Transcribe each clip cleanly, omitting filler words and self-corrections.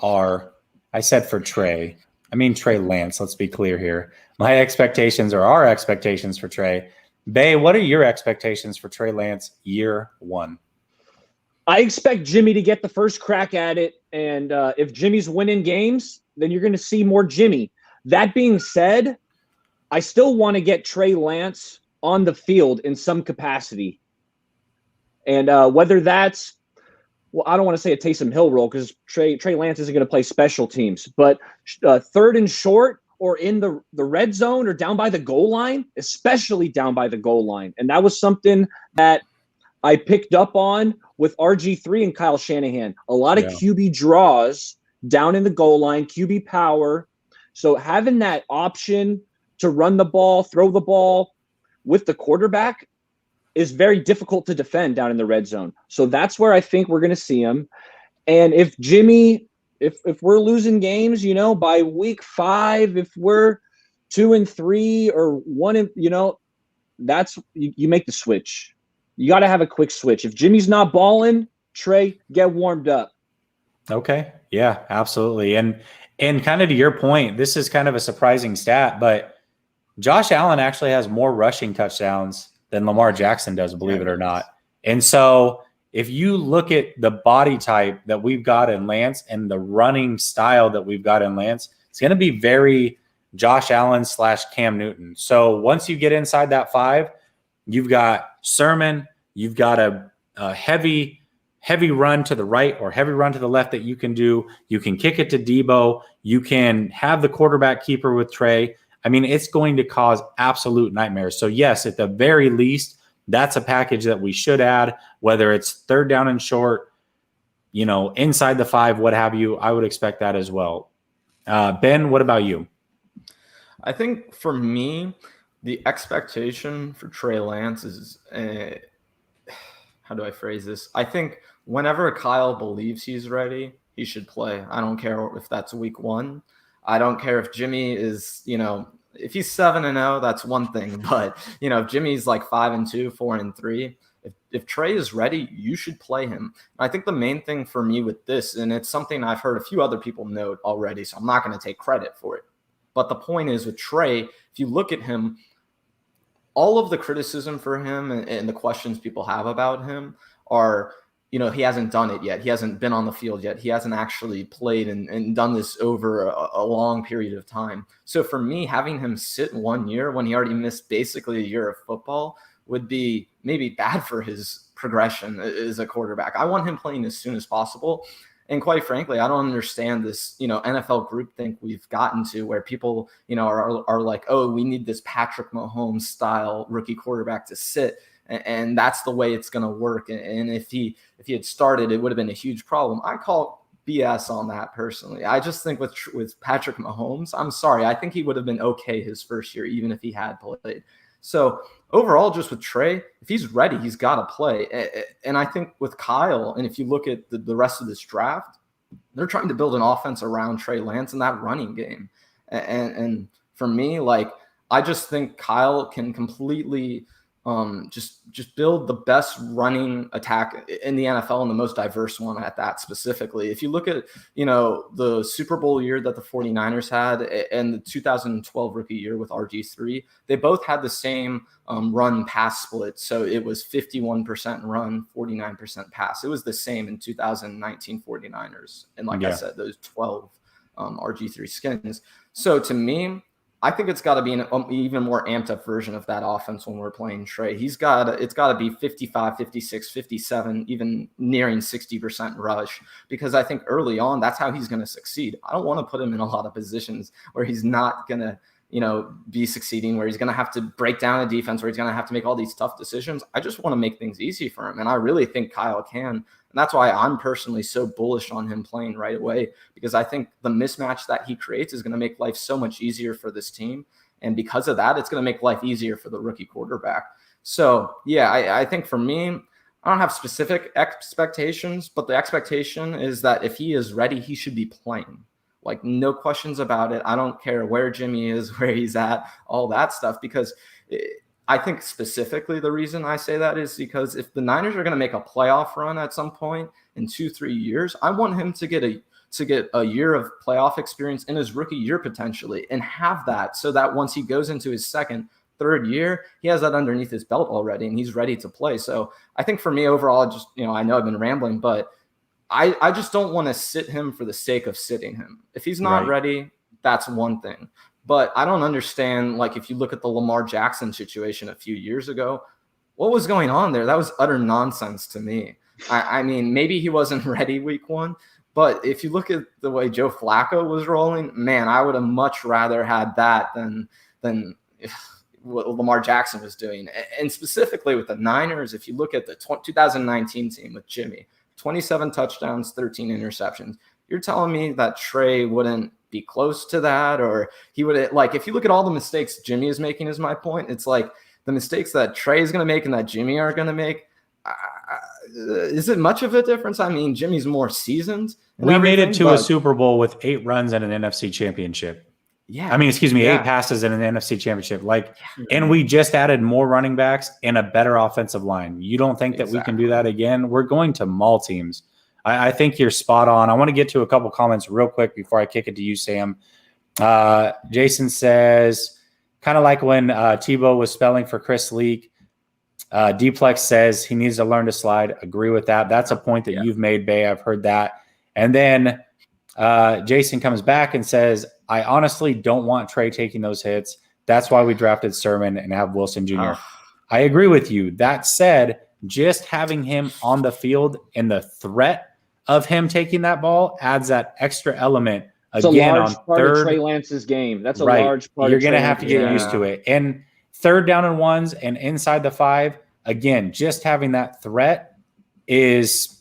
are, I said for Trey, I mean Trey Lance, let's be clear here. My expectations are our expectations for Trey. Bay, what are your expectations for Trey Lance year one? I expect Jimmy to get the first crack at it. And if Jimmy's winning games, then you're going to see more Jimmy. That being said, I still want to get Trey Lance on the field in some capacity. And whether that's, well, I don't want to say a Taysom Hill role because Trey Lance isn't going to play special teams, but third and short or in the red zone or down by the goal line, especially down by the goal line. And that was something that I picked up on with RG3 and Kyle Shanahan. A lot of QB draws down in the goal line, QB power. So having that option to run the ball, throw the ball with the quarterback is very difficult to defend down in the red zone. So that's where I think we're going to see him. And if Jimmy, if we're losing games, by week 5, if we're 2-3 or 1, that's you make the switch. You got to have a quick switch. If Jimmy's not balling, Trey, get warmed up. Okay. Yeah, absolutely. And kind of to your point, this is kind of a surprising stat, but Josh Allen actually has more rushing touchdowns than Lamar Jackson does, believe it or not. And so if you look at the body type that we've got in Lance and the running style that we've got in Lance, it's going to be very Josh Allen / Cam Newton. So once you get inside that 5, you've got Sermon, you've got a heavy run to the right or heavy run to the left that you can do. You can kick it to Debo. You can have the quarterback keeper with Trey. I mean, it's going to cause absolute nightmares. So yes, at the very least, that's a package that we should add, whether it's third down and short, inside the 5, what have you. I would expect that as well. Ben, what about you? I think for me, the expectation for Trey Lance is, how do I phrase this? I think whenever Kyle believes he's ready, he should play. I don't care if that's week 1. I don't care if Jimmy is, if he's 7-0, that's one thing. But, if Jimmy's like 5-2, 4-3, if Trey is ready, you should play him. I think the main thing for me with this, and it's something I've heard a few other people note already, so I'm not going to take credit for it. But the point is with Trey, if you look at him, all of the criticism for him and the questions people have about him are, he hasn't done it yet. He hasn't been on the field yet. He hasn't actually played and done this over a long period of time. So for me, having him sit 1 year when he already missed basically a year of football would be maybe bad for his progression as a quarterback. I want him playing as soon as possible. And quite frankly, I don't understand this, NFL groupthink we've gotten to where people, are like, oh, we need this Patrick Mahomes style rookie quarterback to sit. And that's the way it's going to work. And if he had started, it would have been a huge problem. I call BS on that personally. I just think with Patrick Mahomes, I'm sorry. I think he would have been okay his first year, even if he had played. So overall, just with Trey, if he's ready, he's got to play. And I think with Kyle, and if you look at the rest of this draft, they're trying to build an offense around Trey Lance and that running game. And for me, I just think Kyle can completely just build the best running attack in the NFL and the most diverse one at that specifically. If you look at, the Super Bowl year that the 49ers had and the 2012 rookie year with RG3, they both had the same run pass split. So it was 51% run, 49% pass. It was the same in 2019 49ers. And I said, those 12 RG3 skins. So to me, I think it's got to be an even more amped up version of that offense when we're playing Trey. It's got to be 55, 56, 57, even nearing 60% rush, because I think early on, that's how he's going to succeed. I don't want to put him in a lot of positions where he's not going to, be succeeding, where he's going to have to break down a defense, where he's going to have to make all these tough decisions. I just want to make things easy for him. And I really think Kyle can. And that's why I'm personally so bullish on him playing right away, because I think the mismatch that he creates is going to make life so much easier for this team. And because of that, it's going to make life easier for the rookie quarterback. So, yeah, I think for me, I don't have specific expectations, but the expectation is that if he is ready, he should be playing. No questions about it. I don't care where Jimmy is, where he's at, all that stuff, because I think specifically the reason I say that is because if the Niners are going to make a playoff run at some point in 2-3 years, I want him to get a to get a year of playoff experience in his rookie year potentially and have that so that once he goes into his second, third year, he has that underneath his belt already and he's ready to play. So I think for me overall, just, I know I've been rambling, but I just don't want to sit him for the sake of sitting him. If he's not ready, that's one thing. But I don't understand, like, if you look at the Lamar Jackson situation a few years ago, what was going on there? That was utter nonsense to me. I mean, maybe he wasn't ready week 1, but if you look at the way Joe Flacco was rolling, man, I would have much rather had that than what Lamar Jackson was doing. And specifically with the Niners, if you look at the 2019 team with Jimmy, 27 touchdowns, 13 interceptions. You're telling me that Trey wouldn't be close to that, or he would, like, if you look at all the mistakes Jimmy is making, is my point. It's like the mistakes that Trey is going to make and that Jimmy are going to make. Is it much of a difference? I mean, Jimmy's more seasoned. We made it to a Super Bowl with 8 runs and an NFC championship. Yeah. I mean, 8 passes in an NFC championship. And we just added more running backs and a better offensive line. You don't think that we can do that again? We're going to maul teams. I think you're spot on. I want to get to a couple comments real quick before I kick it to you, Sam. Jason says, kind of like when Tebow was spelling for Chris Leak. Dplex says he needs to learn to slide. Agree with that. That's a point that you've made, Bay. I've heard that. And then Jason comes back and says, I honestly don't want Trey taking those hits. That's why we drafted Sermon and have Wilson Jr. I agree with you. That said, just having him on the field and the threat of him taking that ball adds that extra element. It's again, a large part of Trey Lance's game. That's a large part. You're going to have to get used to it. And 3rd down and 1s and inside the 5, again, just having that threat it's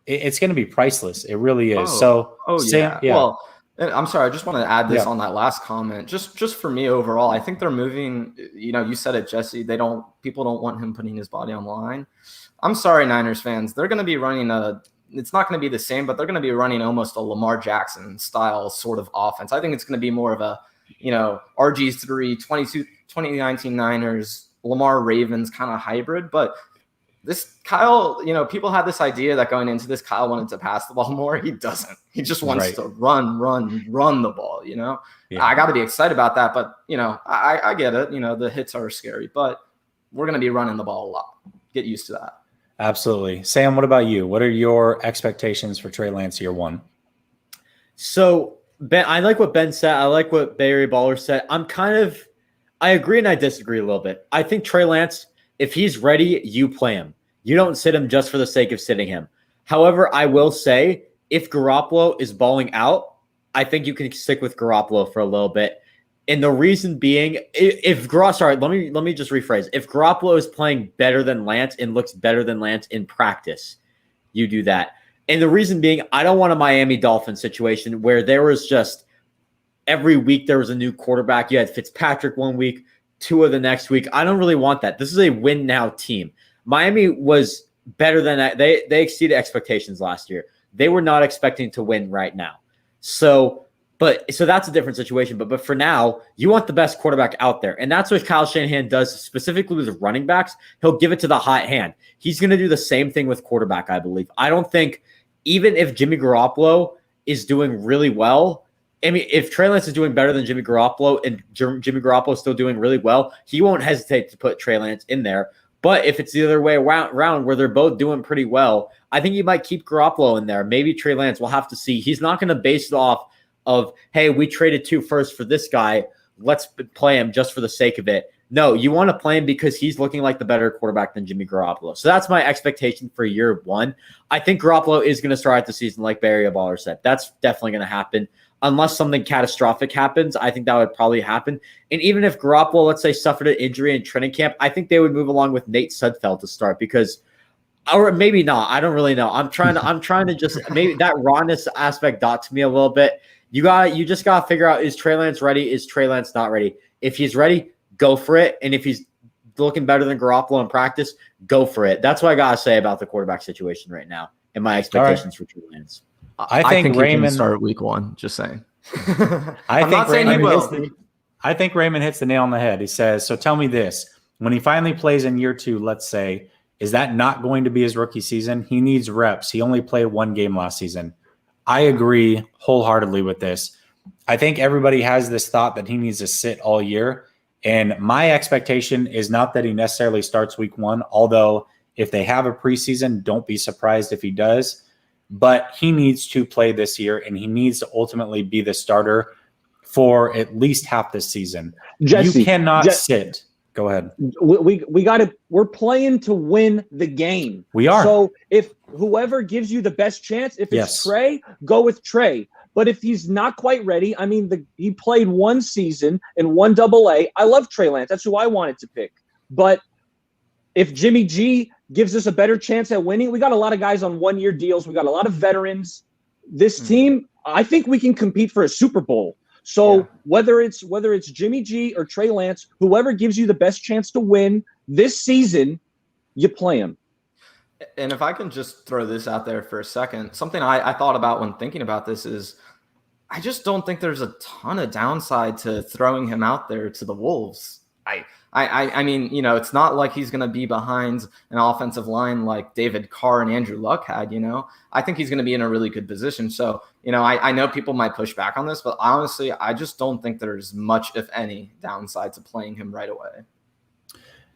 going to be priceless. It really is. Sam, Well, I'm sorry. I just want to add this on that last comment. Just for me overall, I think they're moving. You said it, Jesse. People don't want him putting his body on the line. I'm sorry, Niners fans. They're going to be running it's not going to be the same, but they're going to be running almost a Lamar Jackson style sort of offense. I think it's going to be more of a, RG3 2019 Niners, Lamar Ravens kind of hybrid. But this Kyle, people had this idea that going into this, Kyle wanted to pass the ball more. He doesn't. He just wants to run the ball, Yeah. I got to be excited about that. But, I get it. The hits are scary, but we're going to be running the ball a lot. Get used to that. Absolutely. Sam, what about you? What are your expectations for Trey Lance year 1? So, Ben, I like what Ben said. I like what Barry Baller said. I agree and I disagree a little bit. I think Trey Lance, if he's ready, you play him. You don't sit him just for the sake of sitting him. However, I will say, if Garoppolo is balling out, I think you can stick with Garoppolo for a little bit. And the reason being, let me just rephrase. If Garoppolo is playing better than Lance and looks better than Lance in practice, you do that. And the reason being, I don't want a Miami Dolphins situation where there was just every week there was a new quarterback. You had Fitzpatrick one week, Tua the next week. I don't really want that. This is a win now team. Miami was better than that. They exceeded expectations last year. They were not expecting to win right now. So that's a different situation. But for now, you want the best quarterback out there. And that's what Kyle Shanahan does specifically with running backs. He'll give it to the hot hand. He's going to do the same thing with quarterback, I believe. I don't think, even if Jimmy Garoppolo is doing really well, I mean, if Trey Lance is doing better than Jimmy Garoppolo and Jimmy Garoppolo is still doing really well, he won't hesitate to put Trey Lance in there. But if it's the other way around where they're both doing pretty well, I think you might keep Garoppolo in there. Maybe Trey Lance, we'll have to see. He's not going to base it off of, hey, we traded 2 firsts for this guy. Let's play him just for the sake of it. No, you want to play him because he's looking like the better quarterback than Jimmy Garoppolo. So that's my expectation for year 1. I think Garoppolo is going to start out the season like Barry Baller said. That's definitely going to happen. Unless something catastrophic happens, I think that would probably happen. And even if Garoppolo, let's say, suffered an injury in training camp, I think they would move along with Nate Sudfeld to start because, or maybe not. I don't really know. I'm trying to just maybe that rawness aspect got to me a little bit. You just got to figure out, is Trey Lance ready? Is Trey Lance not ready? If he's ready, go for it. And if he's looking better than Garoppolo in practice, go for it. That's what I got to say about the quarterback situation right now and my expectations for Trey Lance. I think Raymond start week 1. Just saying. I think Raymond hits the nail on the head. He says, so tell me this. When he finally plays in year 2, let's say, is that not going to be his rookie season? He needs reps. He only played 1 game last season. I agree wholeheartedly with this. I think everybody has this thought that he needs to sit all year. And my expectation is not that he necessarily starts week 1, although if they have a preseason, don't be surprised if he does. But he needs to play this year, and he needs to ultimately be the starter for at least half this season. Jesse, you cannot sit. Go ahead. We're playing to win the game. We are. So if whoever gives you the best chance, if it's Trey, go with Trey. But if he's not quite ready, I mean, he played one season in 1AA. I love Trey Lance. That's who I wanted to pick. But if Jimmy G gives us a better chance at winning, we got a lot of guys on 1-year deals. We got a lot of veterans. This team, I think we can compete for a Super Bowl. So whether it's Jimmy G or Trey Lance, whoever gives you the best chance to win this season, you play him. And if I can just throw this out there for a second, something I thought about when thinking about this is I just don't think there's a ton of downside to throwing him out there to the Wolves. I mean, you know, it's not like he's going to be behind an offensive line like David Carr and Andrew Luck had, you know. I think he's going to be in a really good position. So, you know, I know people might push back on this, but honestly, I just don't think there's much, if any, downside to playing him right away.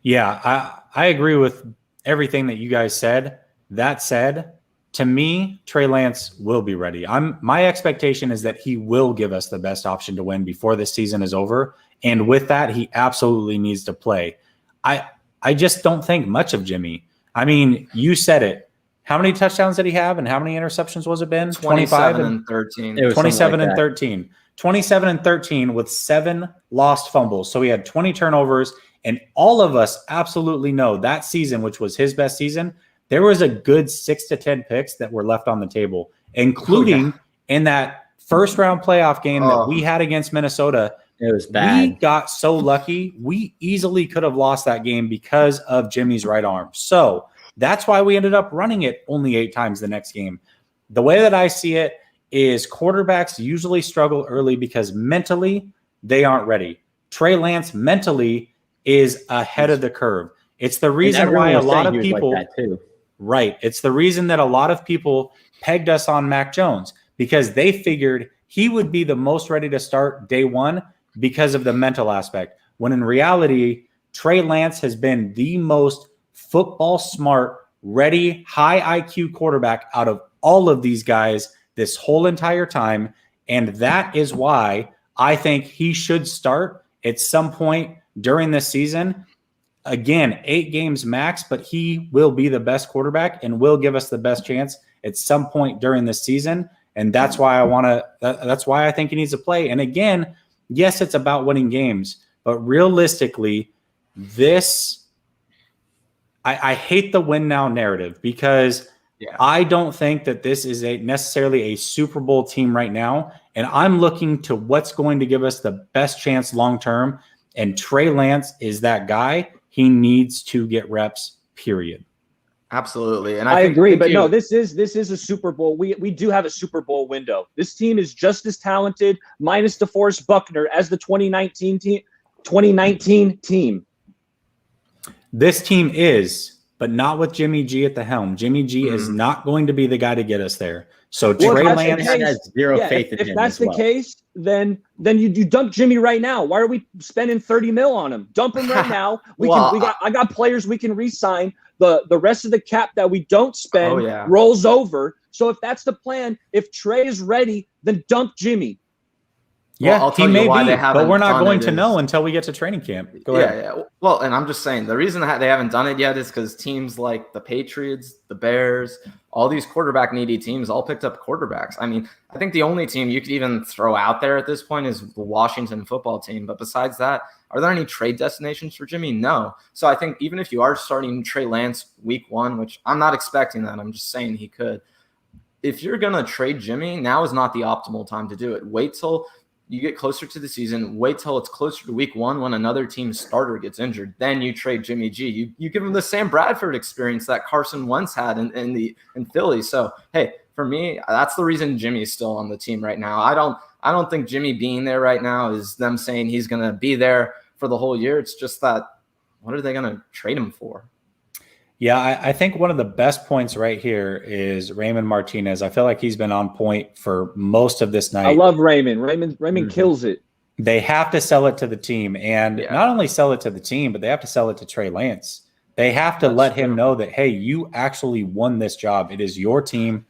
Yeah, I agree with everything that you guys said. That said, to me, Trey Lance will be ready. My expectation is that he will give us the best option to win before this season is over. And with that, he absolutely needs to play. I just don't think much of Jimmy. I mean, you said it. How many touchdowns did he have and how many interceptions was it been? 27 and 13. It was 27 and 13. 27 and 13 with 7 lost fumbles. So he had 20 turnovers. And all of us absolutely know that season, which was his best season, there was a good 6 to 10 picks that were left on the table, including in that first round playoff game that we had against Minnesota. It was bad. We got so lucky. We easily could have lost that game because of Jimmy's right arm. So that's why we ended up running it only 8 times the next game. The way that I see it is quarterbacks usually struggle early because mentally they aren't ready. Trey Lance mentally is ahead of the curve. It's the reason why a lot of people like that too. Right. It's the reason that a lot of people pegged us on Mac Jones because they figured he would be the most ready to start day one because of the mental aspect. When in reality, Trey Lance has been the most football smart, ready, high IQ quarterback out of all of these guys this whole entire time. And that is why I think he should start at some point during this season. Again, 8 games max, but he will be the best quarterback and will give us the best chance at some point during this season. And that's why that's why I think he needs to play. And again, yes, it's about winning games, but realistically, I hate the win now narrative because I don't think that this is necessarily a Super Bowl team right now. And I'm looking to what's going to give us the best chance long-term. And Trey Lance is that guy. He needs to get reps, period. Absolutely. And I agree, but no, this is a Super Bowl. We do have a Super Bowl window. This team is just as talented, minus DeForest Buckner, as the 2019 team. This team is, but not with Jimmy G at the helm. Jimmy G is not going to be the guy to get us there. So Trey Lance has zero faith in him. If that's the case, then you dump Jimmy right now. Why are we spending $30 million on him? Dump him right now. I got players we can re-sign. The rest of the cap that we don't spend rolls over. So if that's the plan, if Trey is ready, then dump Jimmy. Yeah, he may be, but we're not going to know until we get to training camp. Go ahead. Yeah. Well, and I'm just saying the reason that they haven't done it yet is because teams like the Patriots, the Bears, all these quarterback needy teams all picked up quarterbacks. I mean, I think the only team you could even throw out there at this point is the Washington football team. But besides that, are there any trade destinations for Jimmy? No. So I think even if you are starting Trey Lance week 1, which I'm not expecting that, I'm just saying he could. If you're going to trade Jimmy, now is not the optimal time to do it. Wait till you get closer to the season, wait till it's closer to week 1 when another team's starter gets injured. Then you trade Jimmy G. You give him the Sam Bradford experience that Carson Wentz had in Philly. So, hey, for me, that's the reason Jimmy's still on the team right now. I don't think Jimmy being there right now is them saying he's going to be there for the whole year. It's just that, what are they going to trade him for? Yeah, I think one of the best points right here is Raymond Martinez. I feel like he's been on point for most of this night. I love Raymond. Raymond kills it. They have to sell it to the team, and Yeah. not only sell it to the team, but they have to sell it to Trey Lance. They have to let him know that, hey, you actually won this job. It is your team.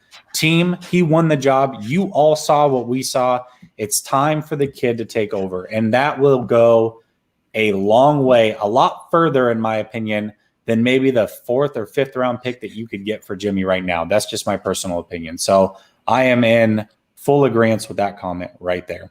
He won the job. You all saw what we saw. It's time for the kid to take over, and that will go a long way, a lot further, in my opinion, than maybe the 4th or 5th round pick that you could get for Jimmy right now. That's just my personal opinion. So I am in full agreement with that comment right there.